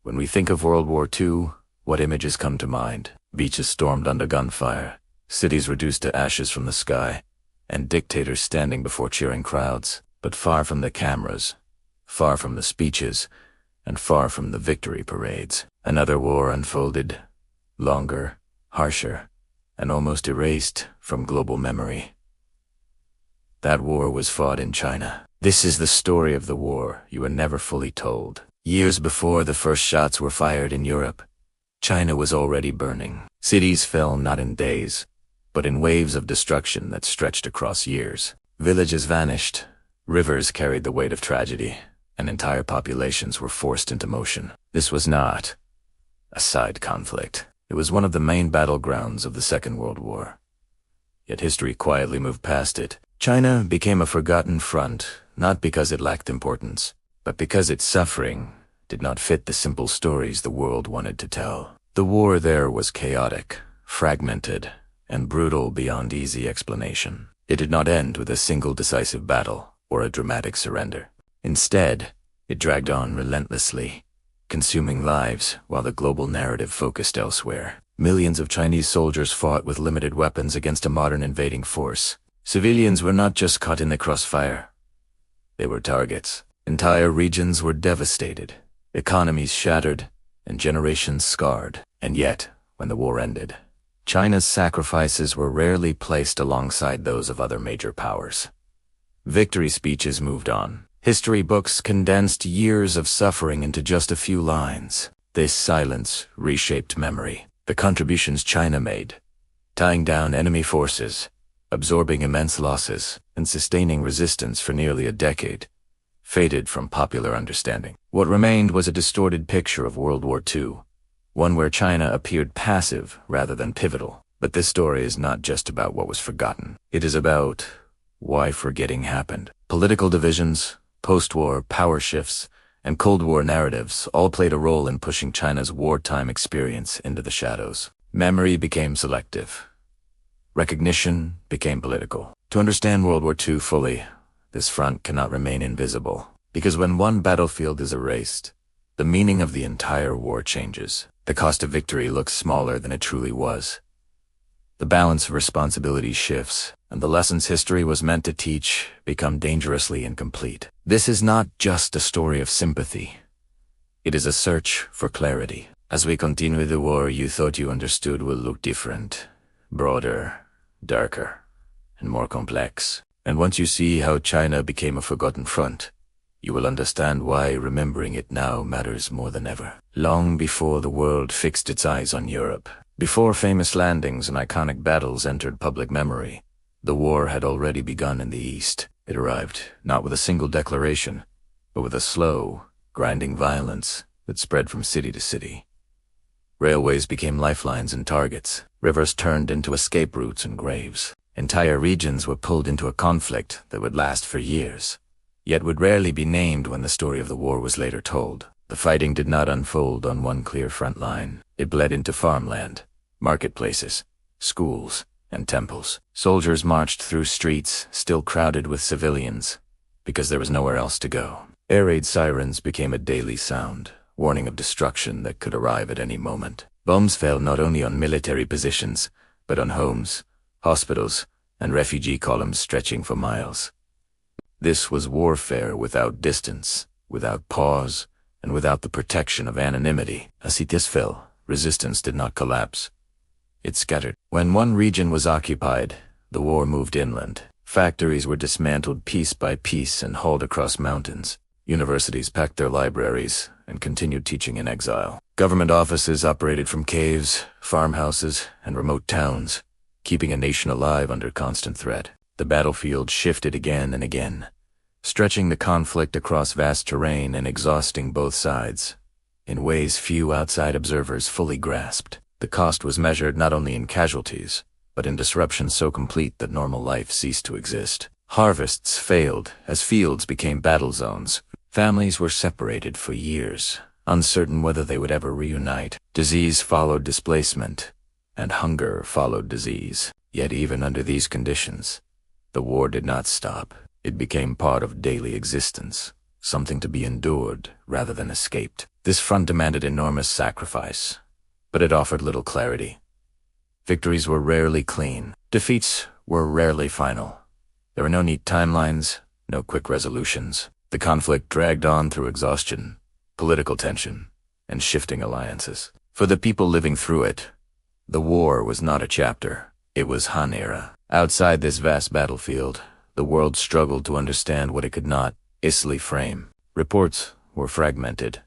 When we think of World War II, what images come to mind? Beaches stormed under gunfire, cities reduced to ashes from the sky, and dictators standing before cheering crowds. But far from the cameras, far from the speeches, and far from the victory parades, another war unfolded, longer, harsher, and almost erased from global memory. That war was fought in China. This is the story of the war you were never fully told. Years before the first shots were fired in Europe, China was already burning. Cities fell not in days, but in waves of destruction that stretched across years. Villages vanished, rivers carried the weight of tragedy, and entire populations were forced into motion. This was not a side conflict. It was one of the main battlegrounds of the Second World War. Yet history quietly moved past it. China became a forgotten front, not because it lacked importance, but because its suffering did not fit the simple stories the world wanted to tell. The war there was chaotic, fragmented, and brutal beyond easy explanation. It did not end with a single decisive battle or a dramatic surrender. Instead, it dragged on relentlessly, consuming lives while the global narrative focused elsewhere. Millions of Chinese soldiers fought with limited weapons against a modern invading force. Civilians were not just caught in the crossfire. They were targets. Entire regions were devastated, economies shattered, and generations scarred. And yet, when the war ended, China's sacrifices were rarely placed alongside those of other major powers. Victory speeches moved on. History books condensed years of suffering into just a few lines. This silence reshaped memory. The contributions China made, tying down enemy forces, absorbing immense losses, and sustaining resistance for nearly a decade, faded from popular understanding. What remained was a distorted picture of World War II, one where China appeared passive rather than pivotal. But this story is not just about what was forgotten. It is about why forgetting happened. Political divisions, post-war power shifts, and Cold War narratives all played a role in pushing China's wartime experience into the shadows. Memory became selective. Recognition became political. To understand World War II fully, this front cannot remain invisible. Because when one battlefield is erased, the meaning of the entire war changes. The cost of victory looks smaller than it truly was. The balance of responsibility shifts, and the lessons history was meant to teach become dangerously incomplete. This is not just a story of sympathy. It is a search for clarity. As we continue the war you thought you understood will look different, broader, darker, and more complex. And once you see how China became a forgotten front, you will understand why remembering it now matters more than ever. Long before the world fixed its eyes on Europe, before famous landings and iconic battles entered public memory, the war had already begun in the East. It arrived not with a single declaration, but with a slow, grinding violence that spread from city to city. Railways became lifelines and targets. Rivers turned into escape routes and graves. Entire regions were pulled into a conflict that would last for years, yet would rarely be named when the story of the war was later told. The fighting did not unfold on one clear front line. It bled into farmland, marketplaces, schools, and temples. Soldiers marched through streets still crowded with civilians because there was nowhere else to go. Air raid sirens became a daily sound, warning of destruction that could arrive at any moment. Bombs fell not only on military positions, but on homes, hospitals, and refugee columns stretching for miles. This was warfare without distance, without pause, and without the protection of anonymity. As cities fell, resistance did not collapse. It scattered. When one region was occupied, the war moved inland. Factories were dismantled piece by piece and hauled across mountains. Universities packed their libraries and continued teaching in exile. Government offices operated from caves, farmhouses, and remote towns, keeping a nation alive under constant threat. The battlefield shifted again and again, stretching the conflict across vast terrain and exhausting both sides, in ways few outside observers fully grasped. The cost was measured not only in casualties, but in disruption so complete that normal life ceased to exist. Harvests failed as fields became battle zones. Families were separated for years, uncertain whether they would ever reunite. Disease followed displacement, and hunger followed disease. Yet even under these conditions, the war did not stop. It became part of daily existence. something to be endured rather than escaped. This front demanded enormous sacrifice, but it offered little clarity. Victories were rarely clean. Defeats were rarely final. There were no neat timelines, no quick resolutions. The conflict dragged on through exhaustion, political tension, and shifting alliances. For the people living through it, the war was not a chapter. It was Han era. Outside this vast battlefield, the world struggled to understand what it could not easily frame. Reports were fragmented.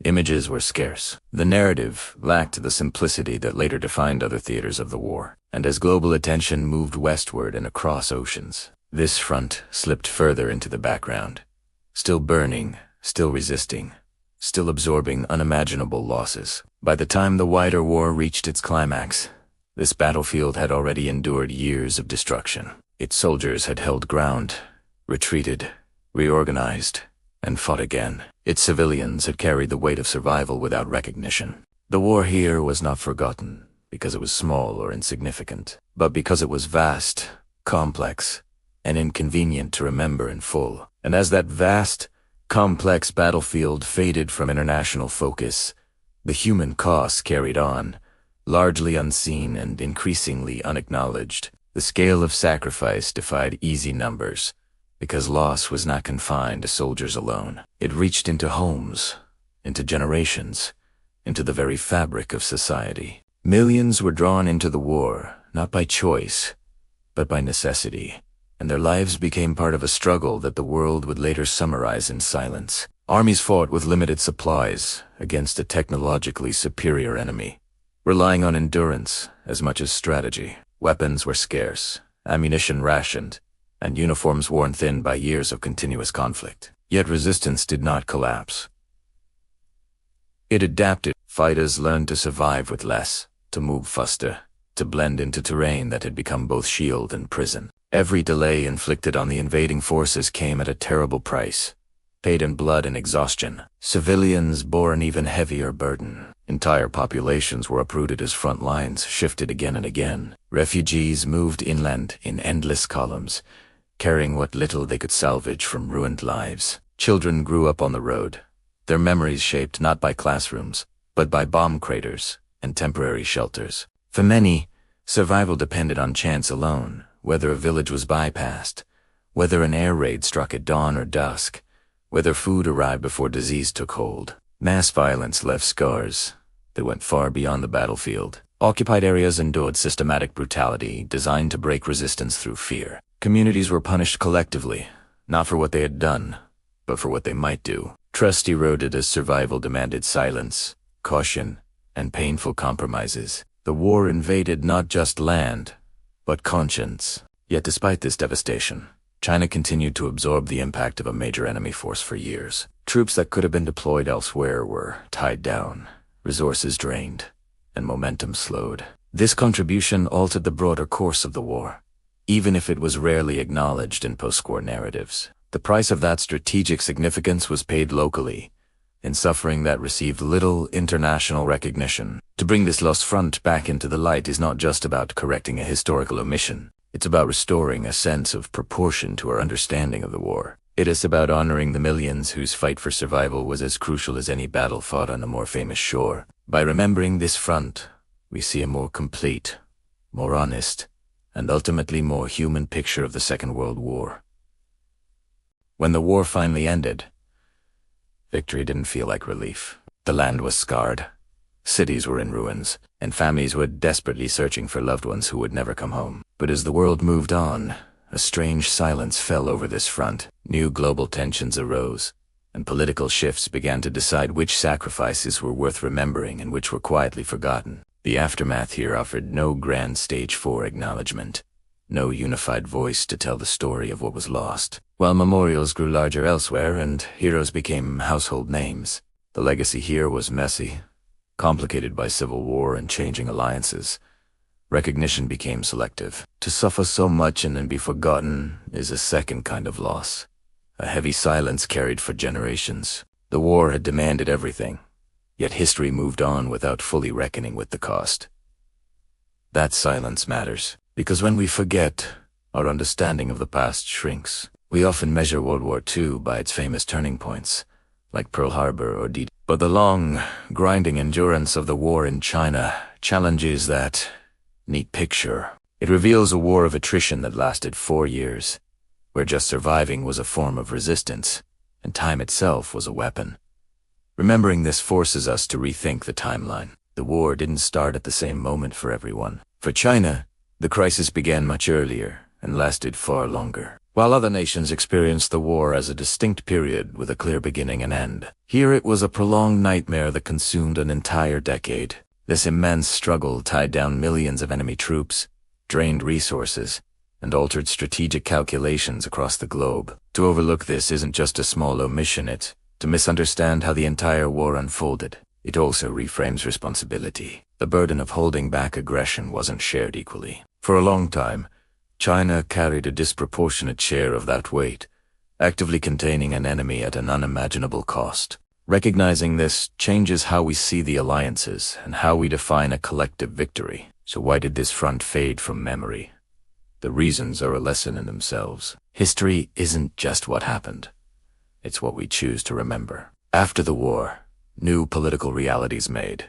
Images were scarce. The narrative lacked the simplicity that later defined other theaters of the war. And as global attention moved westward and across oceans, this front slipped further into the background. Still burning, still resisting, still absorbing unimaginable losses. By the time the wider war reached its climax, this battlefield had already endured years of destruction. Its soldiers had held ground, retreated, reorganized, and fought again. Its civilians had carried the weight of survival without recognition. The war here was not forgotten because it was small or insignificant, but because it was vast, complex, and inconvenient to remember in full. And as that vast, complex battlefield faded from international focus, the human costs carried on, largely unseen and increasingly unacknowledged. The scale of sacrifice defied easy numbers, because loss was not confined to soldiers alone. It reached into homes, into generations, into the very fabric of society. Millions were drawn into the war, not by choice, but by necessity, and their lives became part of a struggle that the world would later summarize in silence. Armies fought with limited supplies against a technologically superior enemy, relying on endurance as much as strategy. Weapons were scarce, ammunition rationed, and uniforms worn thin by years of continuous conflict. Yet resistance did not collapse. It adapted. Fighters learned to survive with less, to move faster, to blend into terrain that had become both shield and prison. Every delay inflicted on the invading forces came at a terrible price, paid in blood and exhaustion. Civilians bore an even heavier burden. Entire populations were uprooted as front lines shifted again and again. Refugees moved inland in endless columns, carrying what little they could salvage from ruined lives. Children grew up on the road, their memories shaped not by classrooms, but by bomb craters and temporary shelters. For many, survival depended on chance alone, whether a village was bypassed, whether an air raid struck at dawn or dusk, whether food arrived before disease took hold. Mass violence left scars that went far beyond the battlefield. Occupied areas endured systematic brutality designed to break resistance through fear. Communities were punished collectively, not for what they had done, but for what they might do. Trust eroded as survival demanded silence, caution, and painful compromises. The war invaded not just land, but conscience. Yet despite this devastation, China continued to absorb the impact of a major enemy force for years. Troops that could have been deployed elsewhere were tied down, resources drained, and momentum slowed. This contribution altered the broader course of the war, even if it was rarely acknowledged in post-war narratives. The price of that strategic significance was paid locally, in suffering that received little international recognition. To bring this lost front back into the light is not just about correcting a historical omission. It's about restoring a sense of proportion to our understanding of the war. It is about honoring the millions whose fight for survival was as crucial as any battle fought on a more famous shore. By remembering this front, we see a more complete, more honest, and ultimately more human picture of the Second World War. When the war finally ended, victory didn't feel like relief. The land was scarred, cities were in ruins, and families were desperately searching for loved ones who would never come home. But as the world moved on, a strange silence fell over this front. New global tensions arose, and political shifts began to decide which sacrifices were worth remembering and which were quietly forgotten. The aftermath here offered no grand stage 4 acknowledgement, no unified voice to tell the story of what was lost. While memorials grew larger elsewhere and heroes became household names, the legacy here was messy, complicated by civil war and changing alliances. Recognition became selective. To suffer so much and then be forgotten is a second kind of loss, a heavy silence carried for generations. The war had demanded everything, yet history moved on without fully reckoning with the cost. That silence matters, because when we forget, our understanding of the past shrinks. We often measure World War II by its famous turning points, like Pearl Harbor or D-Day. But the long, grinding endurance of the war in China challenges that neat picture. It reveals a war of attrition that lasted 4 years, where just surviving was a form of resistance, and time itself was a weapon. Remembering this forces us to rethink the timeline. The war didn't start at the same moment for everyone. For China, the crisis began much earlier and lasted far longer. While other nations experienced the war as a distinct period with a clear beginning and end, here it was a prolonged nightmare that consumed an entire decade. This immense struggle tied down millions of enemy troops, drained resources, and altered strategic calculations across the globe. To overlook this isn't just a small omission, to misunderstand how the entire war unfolded. It also reframes responsibility. The burden of holding back aggression wasn't shared equally. For a long time, China carried a disproportionate share of that weight, actively containing an enemy at an unimaginable cost. Recognizing this changes how we see the alliances and how we define a collective victory. So why did this front fade from memory? The reasons are a lesson in themselves. History isn't just what happened. It's what we choose to remember. After the war, new political realities made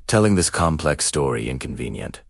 telling this complex story inconvenient.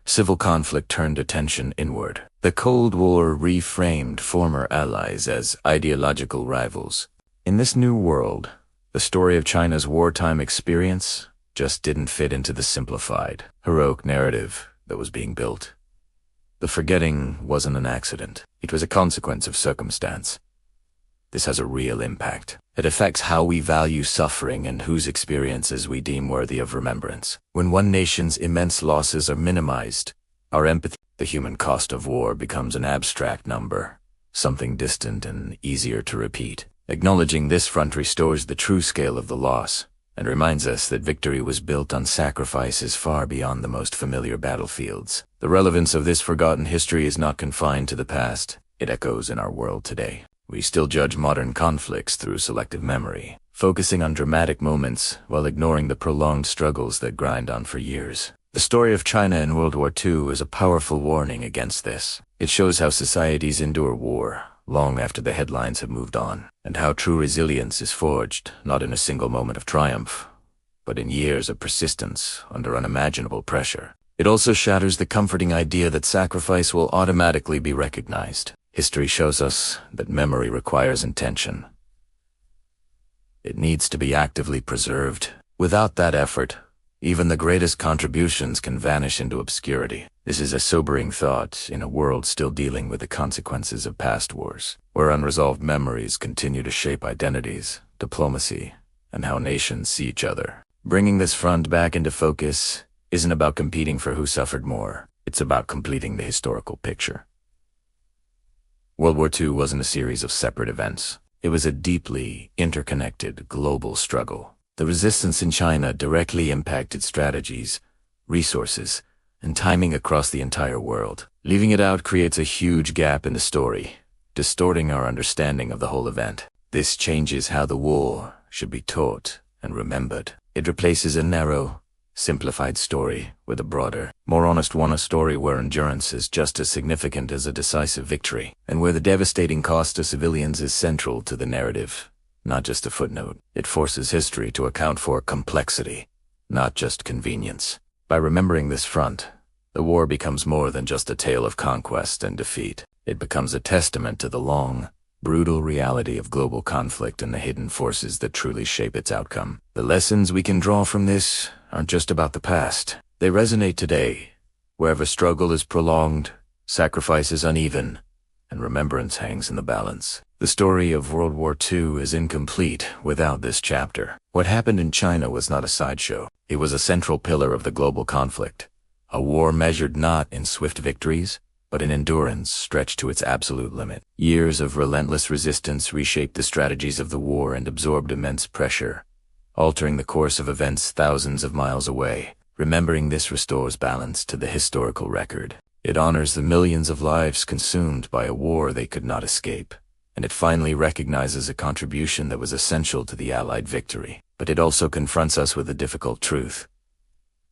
Civil conflict turned attention inward. The Cold War reframed former allies as ideological rivals. In this new world, the story of China's wartime experience just didn't fit into the simplified, heroic narrative that was being built. The forgetting wasn't an accident. It was a consequence of circumstance. This has a real impact. It affects how we value suffering and whose experiences we deem worthy of remembrance. When one nation's immense losses are minimized, our empathy, the human cost of war, becomes an abstract number, something distant and easier to repeat. Acknowledging this front restores the true scale of the loss and reminds us that victory was built on sacrifices far beyond the most familiar battlefields. The relevance of this forgotten history is not confined to the past. It echoes in our world today. We still judge modern conflicts through selective memory, focusing on dramatic moments while ignoring the prolonged struggles that grind on for years. The story of China in World War II is a powerful warning against this. It shows how societies endure war long after the headlines have moved on, and how true resilience is forged not in a single moment of triumph, but in years of persistence under unimaginable pressure. It also shatters the comforting idea that sacrifice will automatically be recognized. History shows us that memory requires intention. It needs to be actively preserved. Without that effort, even the greatest contributions can vanish into obscurity. This is a sobering thought in a world still dealing with the consequences of past wars, where unresolved memories continue to shape identities, diplomacy, and how nations see each other. Bringing this front back into focus isn't about competing for who suffered more. It's about completing the historical picture. World War II wasn't a series of separate events. It was a deeply interconnected global struggle. The resistance in China directly impacted strategies, resources, and timing across the entire world. Leaving it out creates a huge gap in the story, distorting our understanding of the whole event. This changes how the war should be taught and remembered. It replaces a narrow, simplified story with a broader, more honest one, a story where endurance is just as significant as a decisive victory, and where the devastating cost to civilians is central to the narrative, not just a footnote. It forces history to account for complexity, not just convenience. By remembering this front, the war becomes more than just a tale of conquest and defeat. It becomes a testament to the long, brutal reality of global conflict and the hidden forces that truly shape its outcome. The lessons we can draw from this aren't just about the past. They resonate today, wherever struggle is prolonged, sacrifice is uneven, and remembrance hangs in the balance. The story of World War II is incomplete without this chapter. What happened in China was not a sideshow. It was a central pillar of the global conflict. A war measured not in swift victories, but in endurance stretched to its absolute limit. Years of relentless resistance reshaped the strategies of the war and absorbed immense pressure, altering the course of events thousands of miles away. Remembering this restores balance to the historical record. It honors the millions of lives consumed by a war they could not escape, and it finally recognizes a contribution that was essential to the Allied victory. But it also confronts us with a difficult truth.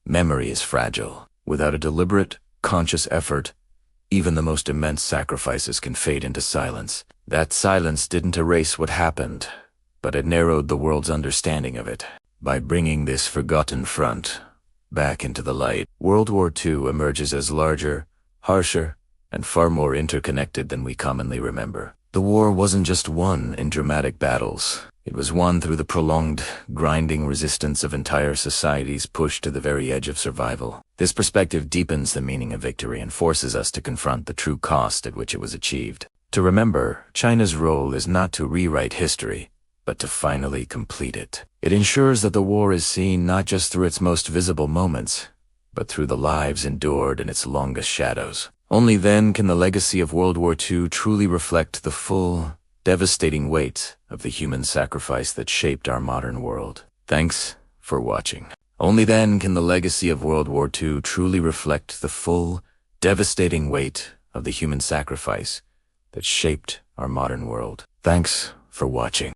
Memory is fragile. Without a deliberate, conscious effort, Even the most immense sacrifices can fade into silence. That silence didn't erase what happened, but it narrowed the world's understanding of it. By bringing this forgotten front back into the light, World War II emerges as larger, harsher, and far more interconnected than we commonly remember. The war wasn't just won in dramatic battles. It was won through the prolonged, grinding resistance of entire societies pushed to the very edge of survival. This perspective deepens the meaning of victory and forces us to confront the true cost at which it was achieved. To remember, China's role is not to rewrite history, but to finally complete it. It ensures that the war is seen not just through its most visible moments, but through the lives endured in its longest shadows. Only then can the legacy of World War II truly reflect the full, devastating weight of the human sacrifice that shaped our modern world. Thanks for watching. Only then can the legacy of World War II truly reflect the full, devastating weight of the human sacrifice that shaped our modern world. Thanks for watching.